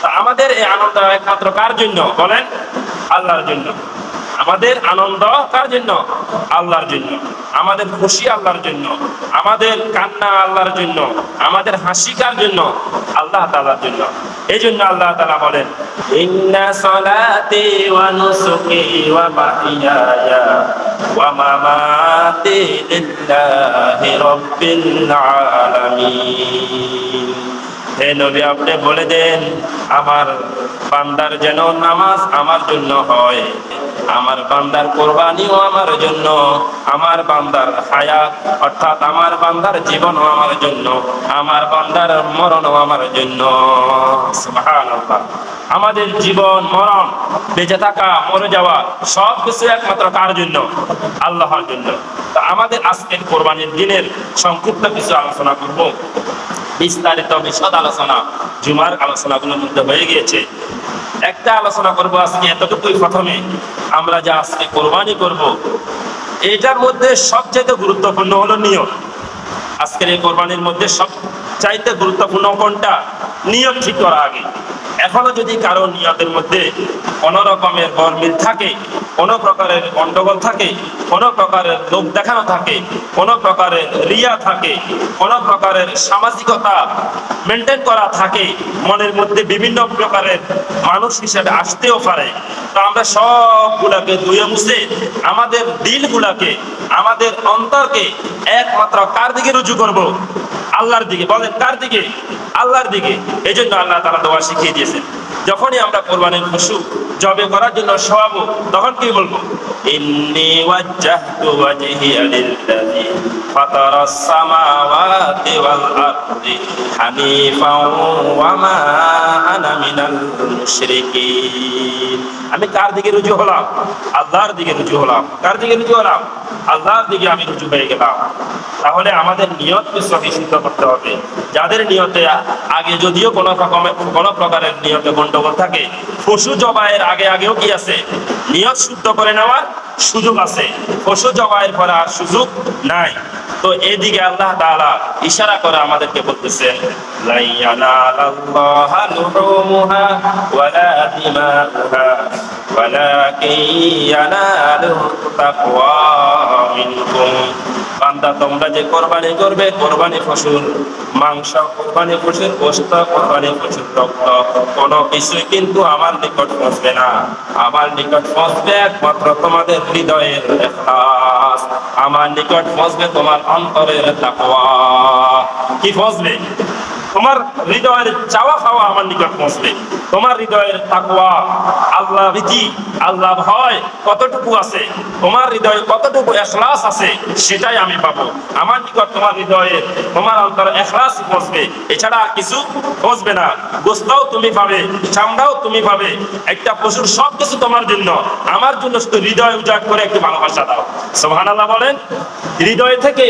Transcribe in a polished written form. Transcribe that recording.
তা আমাদের এই আনন্দ একমাত্র কার জন্য বলেন? আল্লাহর জন্য। আমাদের আনন্দ কার জন্য? আল্লাহর জন্য। আমাদের খুশি আল্লাহর জন্য, আমাদের কান্না আল্লাহর জন্য, আমাদের হাসি কার জন্য? আল্লাহ তাআলার জন্য। এই জন্য আল্লাহ তাআলা বলেন, ইন্না সালাতি ওয়া নুসুকি ওয়া মাহইয়ায়া ওয়া মামাতি লিল্লাহি রাব্বিল আলামিন। হে নবী, আপনি বলে দেন আমার বান্দার যেন নামাজ আমার জন্য হয়, আমার বান্দার কোরবানিও আমার জন্য, আমার বান্দার হায়াত অর্থাৎ আমার বান্দার জীবনও আমার জন্য, আমার বান্দার মরণও আমার জন্য। সুবহানাল্লাহ। আমাদের জীবন মরণ, বেঁচে থাকা মরে যাওয়া সব কিছু একমাত্র কার জন্য? আল্লাহর জন্য। তো আমাদের আজকের কোরবানির দিনের সংক্ষিপ্ত কিছু আলোচনা করব। বিস্তারিত বিশদ আলোচনা জুমার আলোচনাগুলোর মধ্যে হয়ে গিয়েছে। একটা আলোচনা করব আজকে এতটুকুই। প্রথমে আমরা যে আজকে কোরবানি করব, এটার মধ্যে সবচেয়ে গুরুত্বপূর্ণ হলো নিয়ত। আজকের এই কোরবানির মধ্যে সবচাইতে গুরুত্বপূর্ণ কোনটা? নিয়ত ঠিক করা আগে। এখনো যদি কারো নিয়তের মধ্যে কোনো রকমের গরমিল থাকে, কোনো প্রকারের গন্ডগোল থাকে, কোনো প্রকারের লোক দেখানো থাকে, কোনো প্রকারের রিয়া থাকে, কোনো প্রকারের সামাজিকতা মেনটেন করা থাকে, মনের মধ্যে বিভিন্ন প্রকারের মানুষ হিসেবে আসতেও পারে, তো আমরা সবগুলাকে ধুয়ে মুছে আমাদের দিলগুলাকে, আমাদের অন্তরকে একমাত্র কার দিকে রুজু করব? আল্লাহর দিকে। বলেন কার দিকে? আল্লাহর দিকে। এই জন্য আল্লাহ তাআলা দোয়া শিখিয়ে দিয়েছেন, যখনই আমরা কোরবানির পশু জবে করার জন্য শোয়াবো তখন কি বলবো? ইন্নী ওয়াজ্জাহতু ওয়াজহিয়া লিল্লাযী ফাতারাস সামাওয়াতি ওয়াল আরদি হানিফাও ওয়া মা আনা মিনাল মুশরিকিন। আমি কার দিকে রুজু হলাম? আল্লাহর দিকে রুজু হলাম। কার দিকে রুজু হলাম? আল্লাহর দিকে আমি রুজু হয়ে গেলাম। তাহলে আমাদের নিয়তকে সহি সিদ্ধ করতে হবে। যাদের নিয়তে আগে যদিও কোনো প্রকারের নিয়তে গন্ডগোল থাকে, পশু জবাইয়ের আগে আগেও কি আছে? নিয়ত শুদ্ধ করে নেওয়ার সুযোগ আছে। পশু জবাইয়ের পরে আর সুযোগ নাই। তো এদিকে আল্লাহ তাআলা ইশারা করে আমাদেরকে বলতেছেন, লা ইয়ানালাল্লাহা লুহুমুহা ওয়ালা দিমাউহা ওয়ালাকিন ইয়ানালুহু তাকওয়া মিনকুম। বান্দা, তোমরা যে কোরবানি করবে, কোরবানি পশুর মাংস, কোরবানি পশুর গোশত, কোরবানি পশুর রক্ত, কোনো কিছুই কিন্তু আমার নিকট পৌঁছবে না। আমার নিকট পৌঁছবে একমাত্র তোমাদের হৃদয়ের ইখলাস, আমার নিকট পৌঁছবে তোমার অন্তরের তাকওয়া। কি পৌঁছবে? তোমার হৃদয়ের চাওয়া খাওয়া আমার নিকট পৌঁছবে। তোমার হৃদয়ের তাকওয়া, আল্লাহ ভীতি, আল্লাহ ভয় কতটুকু আছে, তোমার হৃদয়ে কতটুকু ইখলাস আছে, সেটাই আমি পাবো। আমার নিকট তোমার হৃদয়ে, তোমার অন্তরে ইখলাস পৌঁছবে, এছাড়া আর কিছু পৌঁছবে না। গোশতও তুমি পাবে, চামড়াও তুমি পাবে, একটা পশুর সব কিছু তোমার জন্য। আমার জন্য শুধু হৃদয় উজাড় করে একটু ভালোবাসা দাও। সুবহানাল্লাহ বলেন। হৃদয় থেকে